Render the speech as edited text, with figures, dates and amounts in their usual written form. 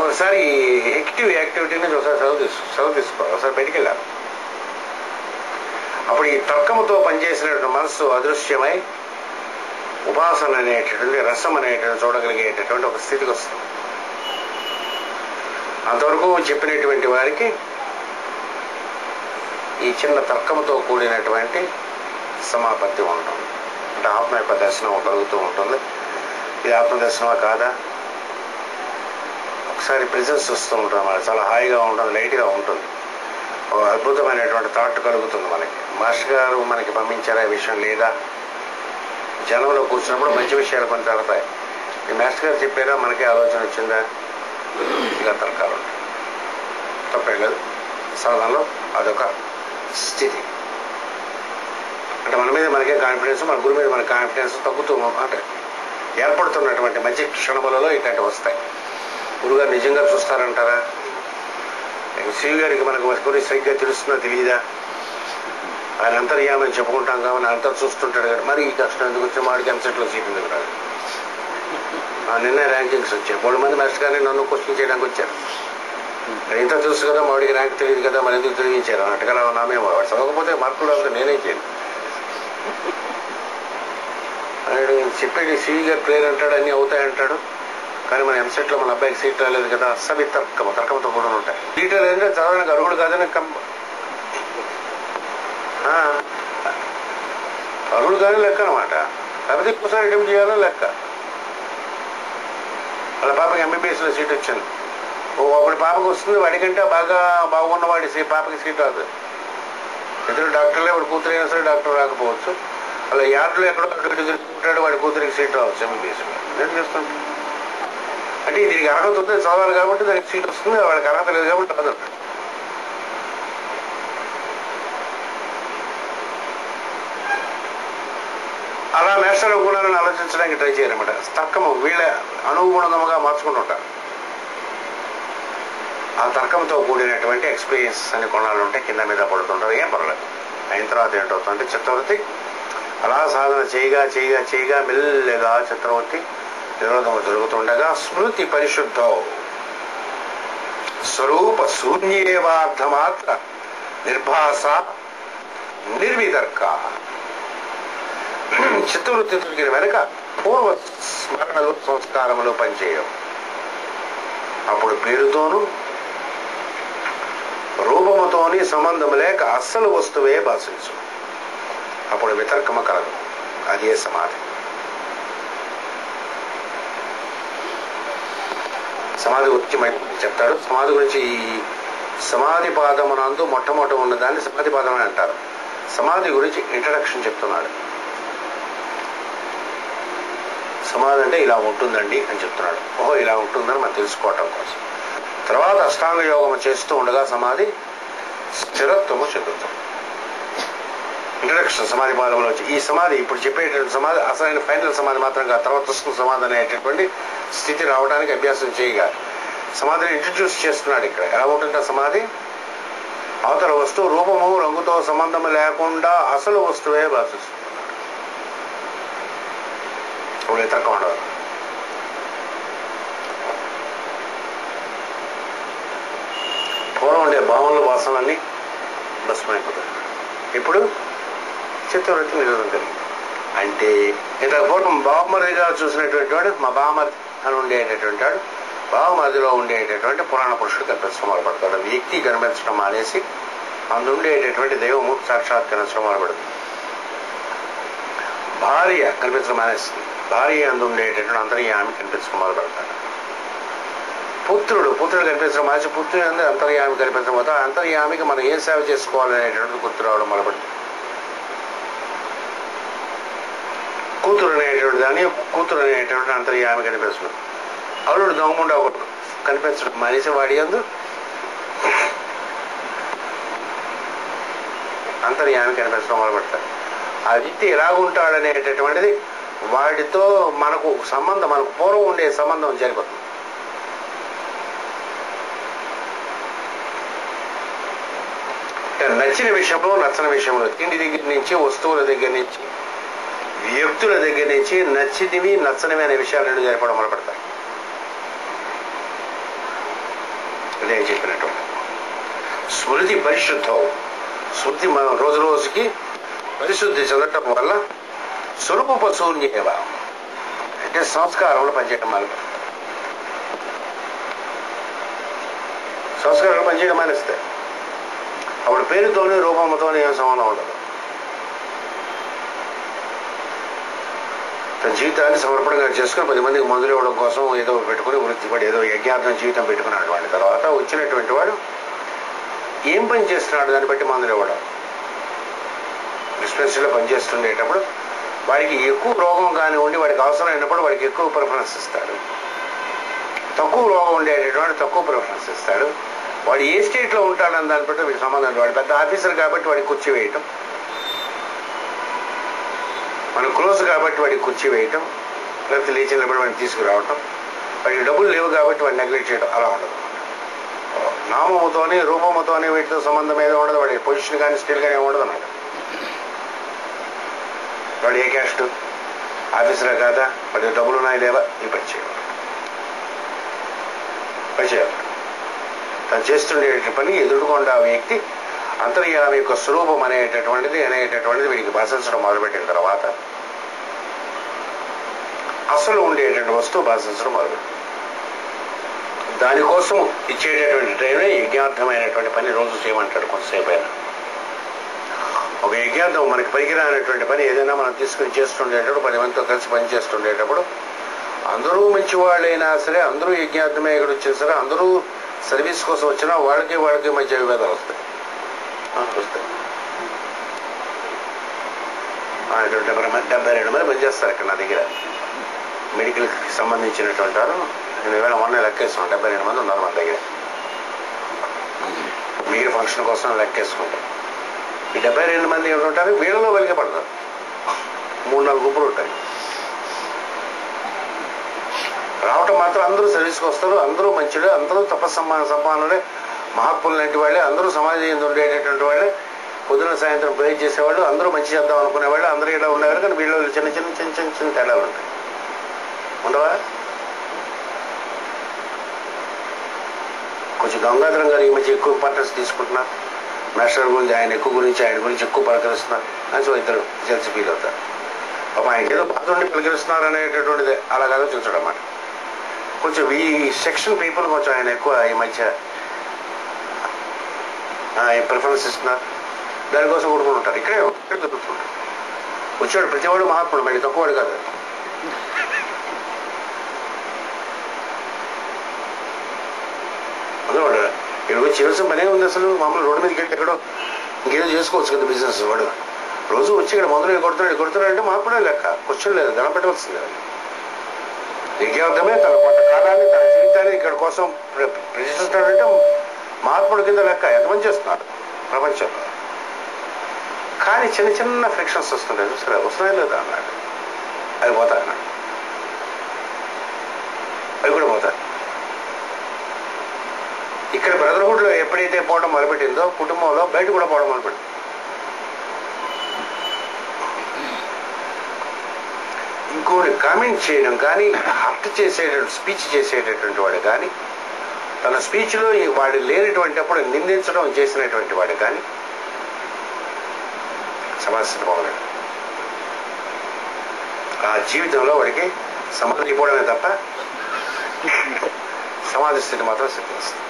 ఒకసారి యాక్టివిటీని ఒకసారి సెలవు తీసుకోవాలి, ఒకసారి బయటికి వెళ్ళాలి. అప్పుడు ఈ తర్కముతో పనిచేసినటువంటి మనస్సు అదృశ్యమై ఉపాసన అనేటటువంటి రసం అనేటువంటి చూడగలిగేటటువంటి ఒక స్థితికి వస్తుంది. అంతవరకు చెప్పినటువంటి వారికి ఈ చిన్న తర్కంతో కూడినటువంటి సమాపత్తి ఉంటుంది. అంటే ఆత్మ యొక్క దర్శనం కలుగుతూ ఉంటుంది. ఇది ఆత్మదర్శనమా కాదా, ఒకసారి ప్రెజెన్స్ వస్తూ ఉంటుంది, మనకి చాలా హాయిగా ఉంటుంది, లైట్గా ఉంటుంది, ఒక అద్భుతమైనటువంటి థాట్ కలుగుతుంది మనకి. మాస్టర్ గారు మనకి పంపించారా ఈ విషయం లేదా, జనంలో కూర్చున్నప్పుడు మంచి విషయాలు కొన్ని తడతాయి. ఈ మాస్టర్ గారు చెప్పారా, మనకే ఆలోచన వచ్చిందా, ఇలా తర్కాలు ఉంటాయి. తప్పే లేదు, సాధనలో అదొక స్థితి. అంటే మన మీద మనకే కాన్ఫిడెన్స్, మన గురువు మీద మన కాన్ఫిడెన్స్ తగ్గుతూ అంటే ఏర్పడుతున్నటువంటి మంచి క్షణములలో ఇట్లాంటివి వస్తాయి. గురుగారు నిజంగా చూస్తారంటారా, శివ గారికి మనకు గురించి సరిగ్గా తెలుస్తుందో తెలియదా, ఆయన అంతర్యామని చెప్పుకుంటాం కాబట్టి అంతా చూస్తుంటాడు కదా, మరి ఈ కష్టం ఎందుకు వచ్చి వాడికి ఎంసెట్లో సీట్ ఎందుకు రాదు. నిన్న ర్యాంకింగ్స్ వచ్చాయి, 3 మంది మాస్టర్ గారిని నన్ను క్వశ్చన్ చేయడానికి వచ్చారు. ఇంత తెలుసు కదా, వాడికి ర్యాంక్ తెలియదు కదా, మరి ఎందుకు తెలియచారు అన్నట్టుగా నామేమో, వాడు చదవకపోతే మార్కులు రాకపోతే నేనే చేయను. చెప్పేది సివి గారు ప్లేయర్ అంటాడు, అన్నీ అవుతాయంటాడు, కానీ మన ఎంసెట్లో మన అబ్బాయికి సీట్ రాలేదు కదా, అసలు తర్కంతో కూడా ఉంటాయి. సీట్ లేదంటే చదవడానికి అర్హుడు కాదని అర్హుడు కానీ లెక్క అనమాట. లేకపోతే ఇంకోసారి అటెంప్ట్ చేయాలని లెక్క. వాళ్ళ పాపకి ఎంబీబీఎస్లో సీట్ వచ్చింది, ఒకటి పాపకి వస్తుంది, వాడికంటే బాగున్నవాడి పాపకి సీట్ రాదు. ఇద్దరు డాక్టర్లే, వాడి కూతురు అయినా సరే డాక్టర్ రాకపోవచ్చు. అలా యార్డులో ఎక్కడో తిరుగుతుంటాడు, వాడి కూతురికి సీట్ రావచ్చు ఎంబీబీఎస్లో. ఏం చేస్తుంటాడు అంటే దీనికి అర్హత ఉంది, చదవాలి కాబట్టి దానికి సీట్ వస్తుంది, వాడికి అర్హత లేదు కాబట్టి రాదు. అలా మేషాల గుణాలను ఆలోచించడానికి ట్రై చేయాలన్నమాట. తర్కము వీళ్ళ అనుగుణంగా మార్చుకుంటుంటారు. ఆ తర్కంతో కూడినటువంటి ఎక్స్పీరియన్స్ అనే కొనాలు ఉంటే కింద మీద పడుతుంటారు, ఏం పర్వాలేదు. అయిన తర్వాత ఏంటవుతుందంటే చిత్తవృత్తి అలా సాధన చేయగా మెల్లగా చిత్తవృత్తి నిరోధము జరుగుతుండగా స్మృతి పరిశుద్ధం స్వరూప శూన్యేవార్థమాత్ర నిర్భాస నిర్వితర్క. చిత్తవృత్తి తొలగిన వెనుక పూర్వ స్మరణలు సంస్కారములు పనిచేయవు. అప్పుడు పేరుతోనూ రూపముతోని సంబంధము లేక అస్సలు వస్తువే భాషించు. అప్పుడు వితర్కము కలదు, అదే సమాధి. సమాధి గురించి చెప్తాడు. సమాధి గురించి ఈ సమాధి పాదమునందు మొట్టమొదట ఉన్నదాన్ని సమాధి పాదం అని అంటారు. సమాధి గురించి ఇంట్రడక్షన్ చెప్తున్నాడు. సమాధి అంటే ఇలా ఉంటుందండి అని చెప్తున్నాడు. ఓహో ఇలా ఉంటుందని మనం తెలుసుకోవటం కోసం. తర్వాత అష్టాంగ యోగము చేస్తూ ఉండగా సమాధి స్థిరత్వము చెందుతాం. ఇంట్రడక్షన్ సమాధి పాదంలో వచ్చి ఈ సమాధి ఇప్పుడు చెప్పేటువంటి సమాధి అసలైన ఫైనల్ సమాధి మాత్రం కాదు. తర్వాత వస్తున్న సమాధి అనేటటువంటి స్థితి రావడానికి అభ్యాసం చేయగా సమాధిని ఇంట్రడ్యూస్ చేస్తున్నాడు. ఇక్కడ ఎలా ఉంటుంటే సమాధి అవతల వస్తువు రూపము రంగుతో సంబంధం లేకుండా అసలు వస్తువే భాషిస్తున్నాడు. ఇప్పుడు తక్కువ ఉండదు. పూర్వం ఉండే భావనలు వాసనలన్నీ భస్మైపోతాయి. ఇప్పుడు చిత్తవృత్తి నిరోధం కలిగింది. అంటే ఇంత పూర్వం బావమరిదిగా చూసినటువంటి వాడు మా బావమరిది అని ఉండేటటువంటి వాడు బావమరిదిలో ఉండేటటువంటి పురాణ పురుషుడు కనిపించడం మొదలుపడతాడు. వ్యక్తి కనిపించడం మానేసి అందుండేటటువంటి దైవము సాక్షాత్కరించడం మొదలుపడుతుంది. భార్య కనిపించడం మానేస్తుంది. భార్య అందుండేటటువంటి అంతర్యామి కనిపించడం మొదలుపెడతాడు. పుత్రుడు కనిపించడం మానేసి పుత్రుడు అందు అంతర్యామి కనిపించడం పోతే అంతర్యామికి మనం ఏ సేవ చేసుకోవాలనేటువంటిది గుర్తు రావడం మొదలుపెడుతుంది. కూతురు అనేటువంటి అంతర్యామి కనిపిస్తున్నాడు. అల్లుడు దొంగముండా ఒకటి కనిపించడం మానేసి వాడి అందు అంతర్యామి కనిపించడం మొదలుపెడతాడు. ఆ వ్యక్తి ఎలాగుంటాడనేటటువంటిది వాడితో మనకు సంబంధం, మనకు పూర్వం ఉండే సంబంధం జరిగిపోతుంది. నచ్చిన విషయంలో నచ్చని విషయంలో తిండి దగ్గర నుంచి వస్తువుల దగ్గర నుంచి వ్యక్తుల దగ్గర నుంచి నచ్చినవి నచ్చనివి అనే విషయాలు రెండు జరిపడం మొదలుపెడతాయి. అదే చెప్పినటువంటి స్మృతి పరిశుద్ధం. స్మృతి మనం రోజు రోజుకి పరిశుద్ధి చెందటం వల్ల స్వరూప శూన్యేవ అంటే సంస్కారంలో పనిచేయడం సంస్కారంలో పనిచేయడం మానేస్తాయి. అప్పుడు పేరుతోనే రూపంతోనే ఏం సంబంధం ఉండదు. తన జీవితాన్ని సమర్పణగా చేసుకుని 10 మందికి మందులు ఇవ్వడం కోసం ఏదో పెట్టుకుని వృత్తిపడి ఏదో యజ్ఞార్థం జీవితం పెట్టుకున్నాడు. వాడి తర్వాత వచ్చినటువంటి వాడు ఏం పని చేస్తున్నాడు దాన్ని బట్టి మందులు ఇవ్వడం. డిస్పెన్సరీలో పనిచేస్తుండేటప్పుడు వాడికి ఎక్కువ రోగం కానివ్వండి, వాడికి అవసరమైనప్పుడు వాడికి ఎక్కువ ప్రిఫరెన్స్ ఇస్తాడు. తక్కువ రోగం ఉండేటటువంటి తక్కువ ప్రిఫరెన్స్ ఇస్తాడు. వాడు ఏ స్టేట్లో ఉంటాడని దాన్ని బట్టి వీడికి సంబంధం. వాడు పెద్ద ఆఫీసర్ కాబట్టి వాడికి కుర్చీ వేయటం, మన క్లోజ్ కాబట్టి వాడికి కుర్చీ వేయటం, లేకపోతే లేచి నిలబడి వాడిని తీసుకురావటం, వాడికి డబ్బులు లేవు కాబట్టి వాడిని నెగ్లెక్ట్ చేయడం అలా ఉండదు. నామముతోనే రూపముతోనే వీటితో సంబంధం ఏదో ఉండదు. వాడి పొజిషన్ కానీ స్టిల్ కానీ ఉండదు అన్నమాట. వాడు ఏ క్యాస్ట్ ఆఫీసరా కాదా, వాడి డబ్బులు ఉన్నాయి లేవా, ఈ పని చేయాలి. తను చేస్తుండే పని ఎదుర్కొండ ఆ వ్యక్తి అంతర్యామి యొక్క స్వరూపం అనేటటువంటిది వీడికి భాషించడం మొదలుపెట్టిన తర్వాత అసలు ఉండేటువంటి వస్తువు భాషించడం మొదలుపెట్టి దానికోసం ఇచ్చేటటువంటి ట్రైనే యజ్ఞార్థమైనటువంటి పని రోజు చేయమంటాడు. కొంతసేపు అయినా ఒక యజ్ఞార్థం మనకి పనికిరానటువంటి పని ఏదైనా మనం తీసుకుని చేస్తుండేటప్పుడు 10 మందితో కలిసి పని చేస్తుండేటప్పుడు అందరూ మంచి వాళ్ళైనా సరే, అందరూ యజ్ఞార్థమే ఇక్కడ వచ్చినా సరే, అందరూ సర్వీస్ కోసం వచ్చినా వాళ్ళకి మధ్య విభేదాలు వస్తాయి. 72 మంది పనిచేస్తారు ఇక్కడ నా దగ్గర. మెడికల్కి సంబంధించినటువంటి వారు నేను ఏమైనా మొన్న లెక్కేస్తున్నాను. 72 మంది ఉన్నారు మన దగ్గర. మీరు ఫంక్షన్ కోసం లెక్కేసుకుంటారు. ఈ 72 మంది ఏమిటంటారు, వీళ్ళలో వెలిగే పడతారు. 3-4 గుంపులు ఉంటాయి. రావటం మాత్రం అందరూ సర్వీస్కి వస్తారు. అందరూ మంచిదే, అందరూ సంపాదనులే, మహాత్ములు లాంటి వాళ్ళే, అందరూ సమాజం ఉండేటటువంటి వాళ్ళే, పొద్దున సాయంత్రం ప్రే చేసేవాళ్ళు, అందరూ మంచి చేద్దాం అనుకునేవాళ్ళు, అందరూ ఇలా ఉండేవారు. కానీ వీళ్ళు చిన్న తేడాలు ఉంటాయి. ఉండవా? కొంచెం గంగాధరం గారు ఈ మధ్య ఎక్కువ ఇంపార్టెన్స్ తీసుకుంటున్నారు. మాస్టర్ గురించి ఆయన గురించి ఎక్కువ పలకరిస్తున్నారు. అని ఇద్దరు జెల్స్ ఫీల్ అవుతారు. పాప ఆయనకి ఏదో బాధ ఉండి పలకరిస్తున్నారు అనేటటువంటిది అలాగ ఆలోచించడం అన్నమాట. కొంచెం ఈ సెక్షన్ పీపుల్ కొంచెం ఆయన ఎక్కువ ఈ మధ్య ప్రిఫరెన్స్ ఇస్తున్నారు. దానికోసం కొడుకుని ఉంటారు. ఇక్కడే దొరుకుతుంటారు. వచ్చాడు ప్రతివాడు మహాత్ముడు, మళ్ళీ తక్కువవాడు కాదు. అందువాడు ఇక్కడ వచ్చి చేయాల్సిన పనే ఉంది. అసలు మామూలు రోడ్డు మీదకి వెళ్ళి ఎక్కడో ఇంకేదో చేసుకోవచ్చు కదా బిజినెస్. వాడు రోజు వచ్చి ఇక్కడ మొదలు కొడుతున్నాడు అంటే మహాత్ముడే లెక్క. క్వశ్చన్ లేదు, దండం పెట్టవలసిందే. యజ్ఞార్థమే తన కొంత కాలాన్ని, తన జీవితాన్ని ఇక్కడ కోసం ప్రదర్శిస్తాడంటే మహాత్ముడి కింద లెక్క. ఎంతమంది చేస్తున్నారు ప్రపంచంలో. కానీ చిన్న ఫ్రిక్షన్స్ వస్తుంటాయి. సరే వస్తున్నాయి లేదా అన్నాడు, అవి పోతాయి అన్నాడు. అవి కూడా పోతాయి. ఇక్కడ బ్రదర్హుడ్లో ఎప్పుడైతే పోవడం మొదలుపెట్టిందో కుటుంబంలో బయట కూడా పోవడం మొదలుపెట్టింది. ఇంకోటి కామెంట్ చేయడం కానీ, హర్ట్ చేసేటటువంటి స్పీచ్ చేసేటటువంటి వాడు కానీ, తన స్పీచ్లో వాడు లేనటువంటిప్పుడు నిందించడం చేసినటువంటి వాడు కానీ సమస్యను పోగలడు. ఆ జీవితంలో వాడికి సమాధి పోవడమే తప్ప సమాధి స్థితి మాత్రం సిద్ధిస్తుంది.